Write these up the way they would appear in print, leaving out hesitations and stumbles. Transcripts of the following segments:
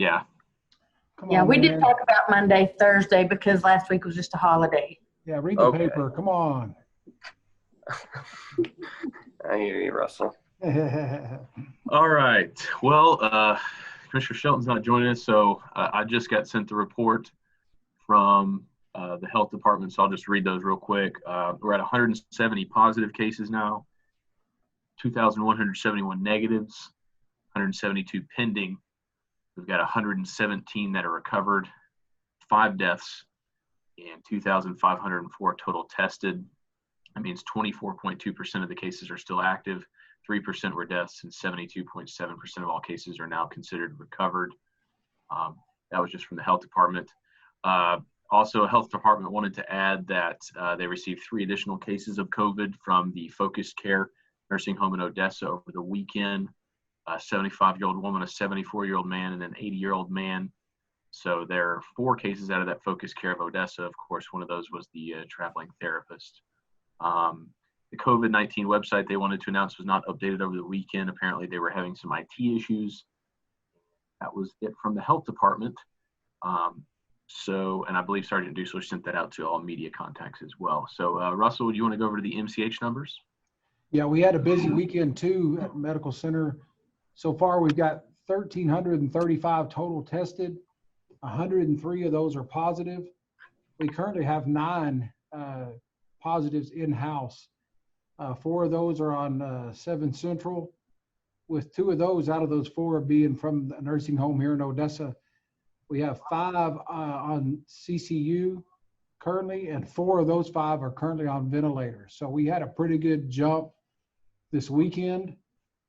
Yeah. Come Yeah, on, we did man. talk about Monday, Thursday, because last week was just a holiday. Yeah, read the Okay. paper. Come on. I hear you, Russell. All right. Well, Commissioner Shelton's not joining us, so I just got sent the report from the health department, so I'll just read those real quick. We're at 170 positive cases now, 2,171 negatives, 172 pending. We've got 117 that are recovered, 5 deaths, and 2,504 total tested. That means 24.2% of the cases are still active, 3% were deaths, and 72.7% of all cases are now considered recovered. That was just from the health department. Also, health department wanted to add that they received 3 additional cases of COVID from the Focused Care nursing home in ODESSA over the weekend. A 75-year-old woman, a 74-year-old man, and an 80-year-old man. So there are 4 cases out of that Focused Care of ODESSA. Of course, one of those was the traveling therapist. The COVID-19 website they wanted to announce was not updated over the weekend. Apparently, they were having some IT issues. That was it from the health department. And I believe Sergeant Dusler sent that out to all media contacts as well. So, Russell, would you want to go over to the MCH numbers? Yeah, we had a busy weekend too at Medical Center. So far, we've got 1,335 total tested. 103 of those are positive. We currently have 9 positives in-house. 4 of those are on 7 Central, with 2 of those out of those 4 being from the nursing home here in Odessa. We have 5 on CCU currently, and 4 of those 5 are currently on ventilators. So we had a pretty good jump this weekend.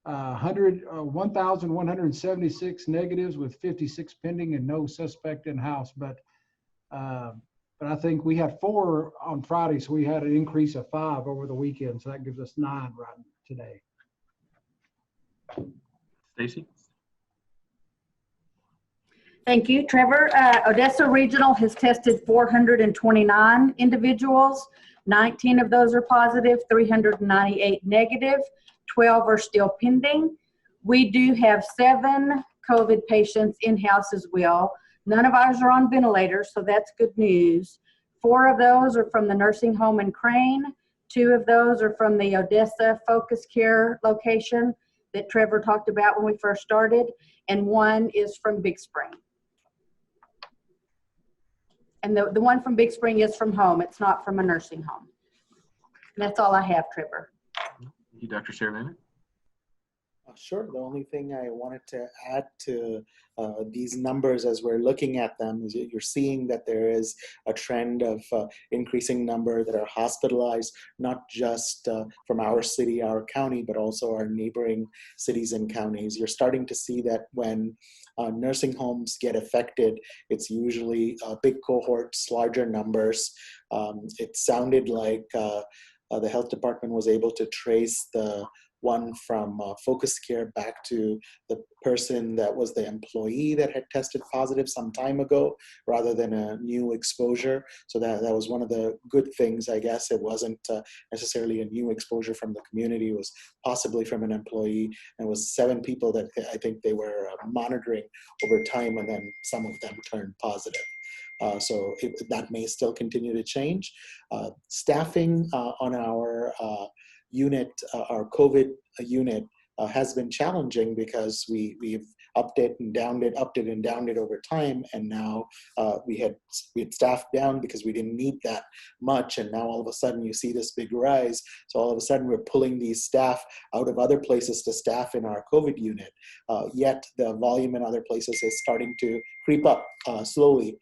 1,176 negatives with 56 pending and no suspect in-house. But I think we had 4 on Friday, so we had an increase of 5 over the weekend. So that gives us 9 right today. Stacy? Thank you, Trevor. Odessa Regional has tested 429 individuals. 19 of those are positive, 398 negative, 12 are still pending. We do have 7 COVID patients in-house as well. None of ours are on ventilators, so that's good news. 4 of those are from the nursing home in Crane. 2 of those are from the Odessa Focus Care location that Trevor talked about when we first started, and 1 is from Big Spring. And the one from Big Spring is from home. It's not from a nursing home. And that's all I have, Trevor. Thank you, Dr. Saravana. Sure. The only thing I wanted to add to these numbers as we're looking at them is you're seeing that there is a trend of increasing number that are hospitalized, not just from our city, our county, but also our neighboring cities and counties. You're starting to see that when nursing homes get affected, it's usually big cohorts, larger numbers. It sounded like the health department was able to trace the one from Focus Care back to the person that was the employee that had tested positive some time ago, rather than a new exposure. So that was one of the good things, I guess. It wasn't necessarily a new exposure from the community. It was possibly from an employee, and it was 7 people that I think they were monitoring over time, and then some of them turned positive. So that may still continue to change. Staffing on our unit, our COVID unit, has been challenging because we've upped it and downed it over time, and now we had staffed down because we didn't need that much, and now all of a sudden you see this big rise. So all of a sudden we're pulling these staff out of other places to staff in our COVID unit. Yet the volume in other places is starting to creep up slowly.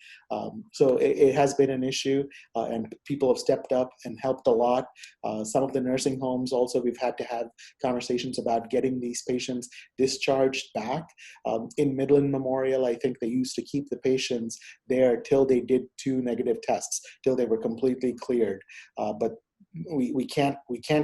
So it has been an issue, and people have stepped up and helped a lot. Some of the nursing homes also, we've had to have conversations about getting these patients discharged back. In Midland Memorial, I think they used to keep the patients there till they did 2 negative tests, till they were completely cleared. But we can't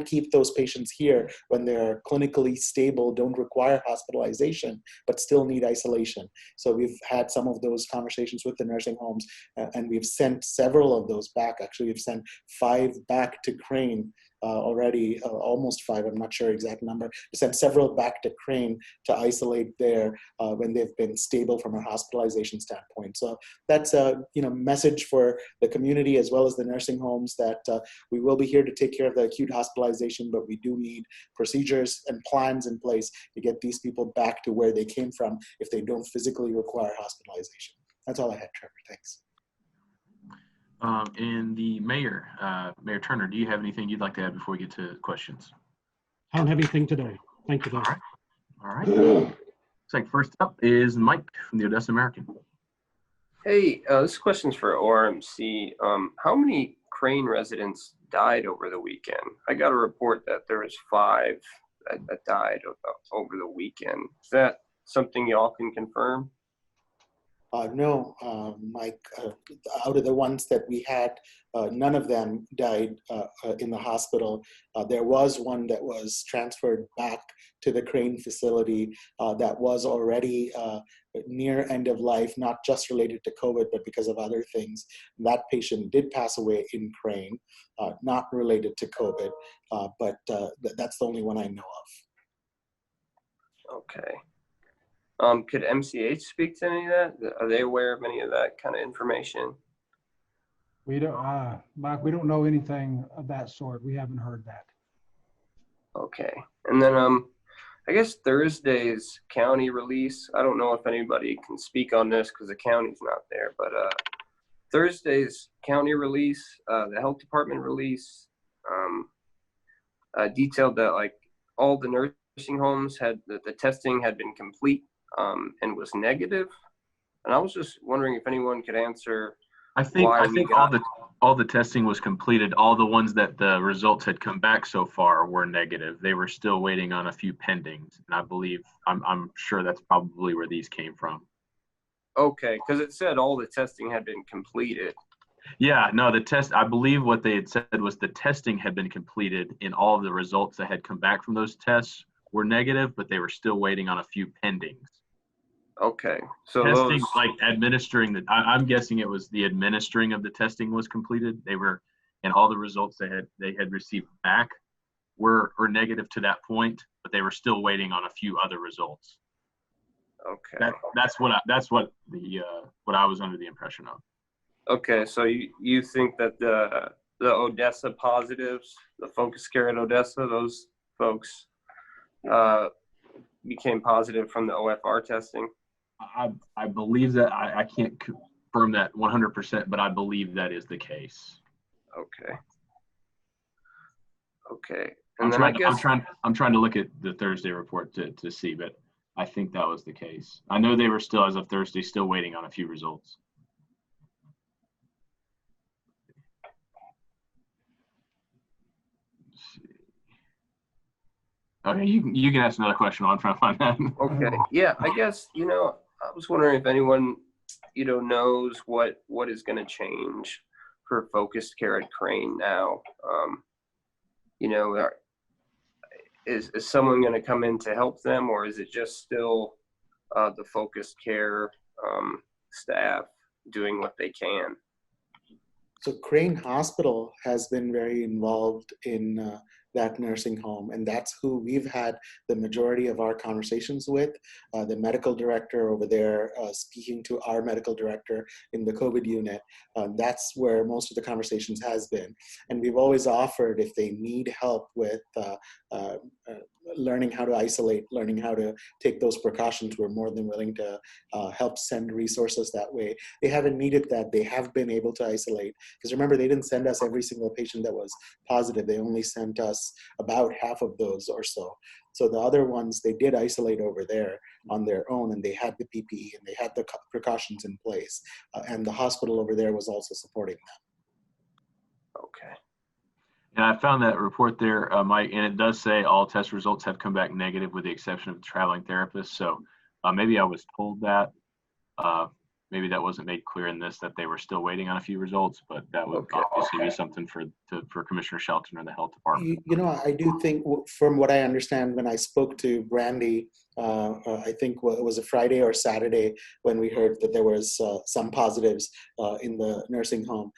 keep those patients here when they're clinically stable, don't require hospitalization, but still need isolation. So we've had some of those conversations with the nursing homes, and we've sent several of those back. Actually, we've sent 5 back to Crane already, almost 5, I'm not sure exact number, sent several back to Crane to isolate there when they've been stable from a hospitalization standpoint. So that's a message for the community as well as the nursing homes that we will be here to take care of the acute hospitalization, but we do need procedures and plans in place to get these people back to where they came from if they don't physically require hospitalization. That's all I had, Trevor. Thanks. And the mayor, Mayor Turner, do you have anything you'd like to add before we get to questions? I don't have anything today. Thank you, though. All right. Looks like first up is Mike from the Odessa American. Hey, this question's for Ormc. How many Crane residents died over the weekend? I got a report that there was 5 that died over the weekend. Is that something y'all can confirm? No, Mike, out of the ones that we had, none of them died in the hospital. There was one that was transferred back to the Crane facility that was already near end of life, not just related to COVID, but because of other things. That patient did pass away in Crane, not related to COVID, but that's the only one I know of. Okay. Could MCH speak to any of that? Are they aware of any of that kind of information? We don't, Mike, we don't know anything of that sort. We haven't heard that. Okay. And then I guess Thursday's county release, I don't know if anybody can speak on this because the county's not there, but Thursday's county release, the health department release, detailed that like all the nursing homes had the testing had been complete and was negative. And I was just wondering if anyone could answer. I think all the testing was completed. All the ones that the results had come back so far were negative. They were still waiting on a few pendings, and I believe I'm sure that's probably where these came from. Okay, because it said all the testing had been completed. Yeah, no, the test. I believe what they had said was the testing had been completed, and all of the results that had come back from those tests were negative, but they were still waiting on a few pendings. Okay, so testing, those, like administering the, I'm guessing it was the administering of the testing was completed. They were, and all the results they had received back were negative to that point, but they were still waiting on a few other results. okay. That's what I was under the impression of. Okay, so you think that the ODESSA positives, the focus care at ODESSA, those folks became positive from the OFR testing? I believe that. I can't confirm that 100%, but I believe that is the case. Okay. Okay. And then I guess I'm trying to look at the Thursday report to see, but I think that was the case. I know they were still, as of Thursday, still waiting on a few results. Okay, you can ask another question while I'm trying to find that. Okay. Yeah, I guess, I was wondering if anyone, knows what is going to change for focused care at Crane now. Is someone going to come in to help them, or is it just still the focused care staff doing what they can? So Crane Hospital has been very involved in that nursing home, and that's who we've had the majority of our conversations with. The medical director over there speaking to our medical director in the COVID unit. That's where most of the conversations has been. And we've always offered, if they need help with learning how to isolate, learning how to take those precautions, we're more than willing to help send resources that way. They haven't needed that. They have been able to isolate. Because remember, they didn't send us every single patient that was positive. They only sent us about half of those or so. So the other ones, they did isolate over there on their own, and they had the PPE and they had the precautions in place. And the hospital over there was also supporting them. Okay. And I found that report there, Mike, and it does say all test results have come back negative with the exception of the traveling therapist. So maybe I was told that. Maybe that wasn't made clear in this, that they were still waiting on a few results, but that would obviously be something for Commissioner Shelton or the health department. I do think, from what I understand, when I spoke to Brandy I think it was a Friday or Saturday when we heard that there was some positives in the nursing home.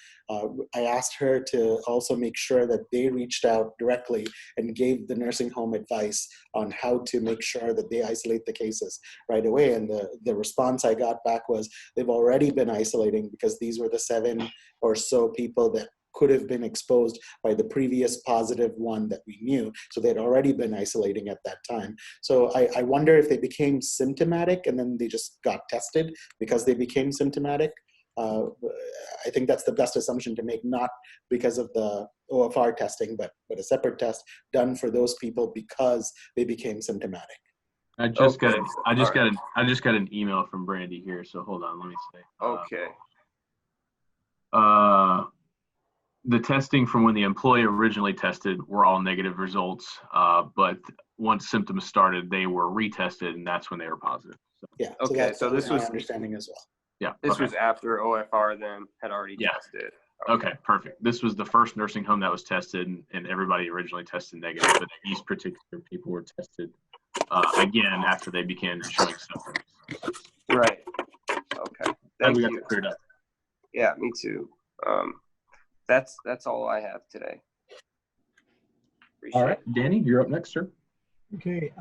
I asked her to also make sure that they reached out directly and gave the nursing home advice on how to make sure that they isolate the cases right away. And the response I got back was they've already been isolating because these were the 7 or so people that could have been exposed by the previous positive one that we knew. So they'd already been isolating at that time. So I wonder if they became symptomatic and then they just got tested because they became symptomatic. I think that's the best assumption to make, not because of the OFR testing, but a separate test done for those people because they became symptomatic. I just got an email from Brandy here. So hold on, let me say. Okay. The testing from when the employee originally tested were all negative results, but once symptoms started, they were retested, and that's when they were positive. So, yeah. Okay. So this was my understanding as well. yeah. This okay. was after OFR then had already Yeah. tested. Okay, perfect. This was the first nursing home that was tested, and everybody originally tested negative, but these particular people were tested again after they began showing symptoms. Right. Okay. Glad Thank we got you. that cleared up. Yeah, me too. That's all I have today. Appreciate All right, Danny, you're up next, sir. Okay.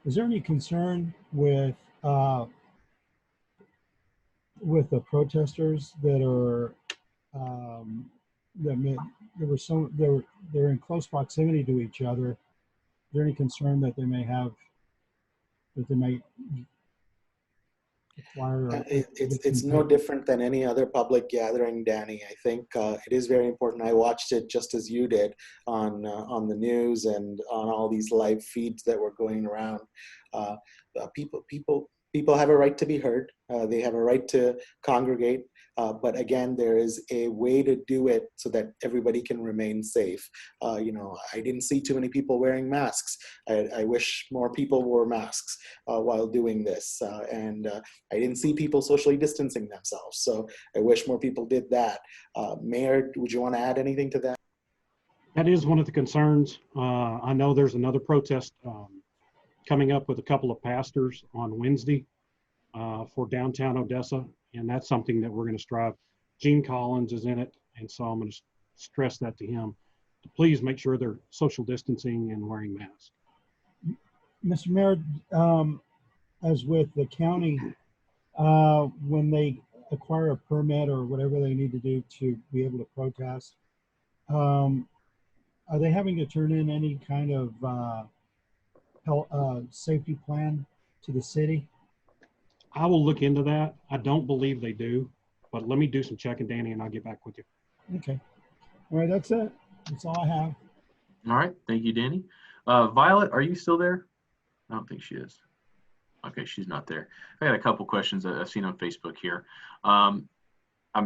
Is there any concern with the protesters that are they're in close proximity to each other? Is there any concern that they might acquire? It's no different than any other public gathering, Danny. I think it is very important. I watched it just as you did on the news and on all these live feeds that were going around. People have a right to be heard. They have a right to congregate. But again, there is a way to do it so that everybody can remain safe. I didn't see too many people wearing masks. I wish more people wore masks while doing this. And I didn't see people socially distancing themselves. So I wish more people did that. Mayor, would you want to add anything to that? That is one of the concerns. I know there's another protest coming up with a couple of pastors on Wednesday for downtown Odessa, and that's something that we're going to strive. Gene Collins is in it, and so I'm going to stress that to him. To please make sure they're social distancing and wearing masks. Mr. Mayor, as with the county, when they acquire a permit or whatever they need to do to be able to protest, are they having to turn in any kind of safety plan to the city? I will look into that. I don't believe they do, but let me do some checking, Danny, and I'll get back with you. Okay. All right, that's it. That's all I have. All right, thank you, Danny. Violet, are you still there? I don't think she is. Okay, she's not there. I got a couple questions that I've seen on Facebook here. I'm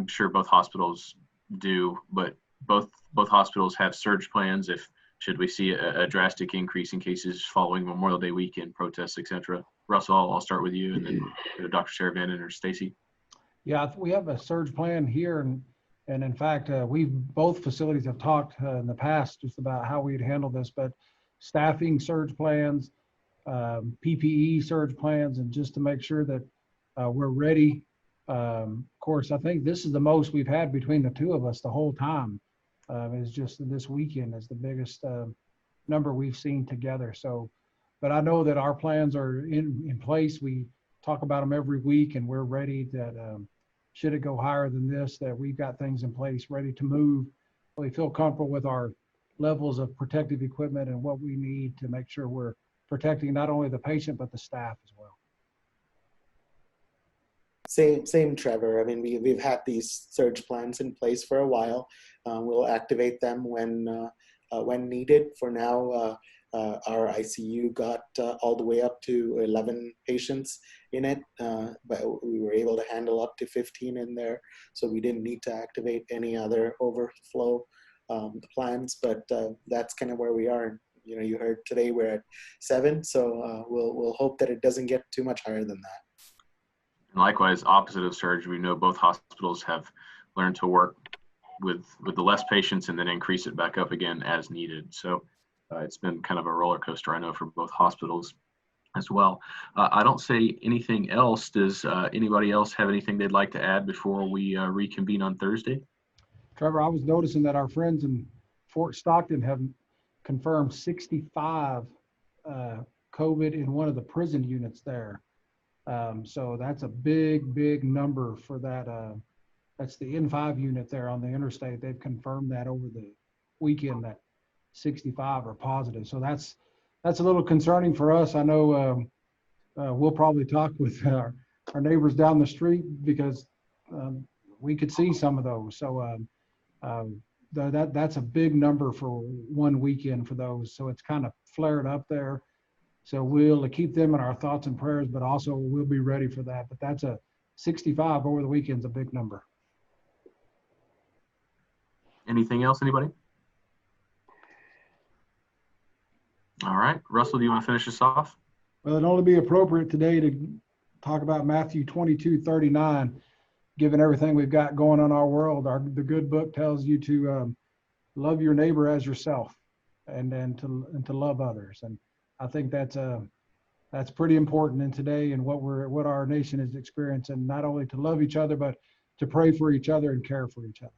sure both hospitals do, but both hospitals have surge plans should we see a drastic increase in cases following Memorial Day weekend protests, etc. Russell, I'll start with you, and then Dr. Saravan or Stacy. Yeah, we have a surge plan here, and in fact, both facilities have talked in the past just about how we'd handle this, but staffing surge plans, PPE surge plans, and just to make sure that we're ready. Of course, I think this is the most we've had between the two of us the whole time. Is just this weekend is the biggest number we've seen together. So, but I know that our plans are in place. We talk about them every week, and we're ready that should it go higher than this, that we've got things in place ready to move. We feel comfortable with our levels of protective equipment and what we need to make sure we're protecting not only the patient, but the staff as well. Same, Trevor. I mean, we've had these surge plans in place for a while. We'll activate them when needed. For now, our ICU got all the way up to 11 patients in it, but we were able to handle up to 15 in there, so we didn't need to activate any other overflow plans. But that's kind of where we are. You heard today we're at 7, so we'll hope that it doesn't get too much higher than that. And likewise, opposite of surge, we know both hospitals have learned to work with the less patients and then increase it back up again as needed. So it's been kind of a roller coaster, I know, for both hospitals. as well. I don't say anything else. Does anybody else have anything they'd like to add before we reconvene on Thursday? Trevor, I was noticing that our friends in Fort Stockton have confirmed 65 COVID in one of the prison units there. So that's a big number for that. That's the N5 unit there on the interstate. They've confirmed that over the weekend that 65 are positive. So that's a little concerning for us. I know we'll probably talk with our neighbors down the street because we could see some of those. So that's a big number for one weekend for those. So it's kind of flared up there. So we'll keep them in our thoughts and prayers, but also we'll be ready for that. But that's a 65 over the weekend's a big number. Anything else, anybody? All right, Russell, do you want to finish this off? Well, it'd only be appropriate today to talk about Matthew 22:39. Given everything we've got going on in our world, the good book tells you to love your neighbor as yourself, and to love others. And I think that's pretty important in today and what our nation is experiencing. Not only to love each other, but to pray for each other and care for each other.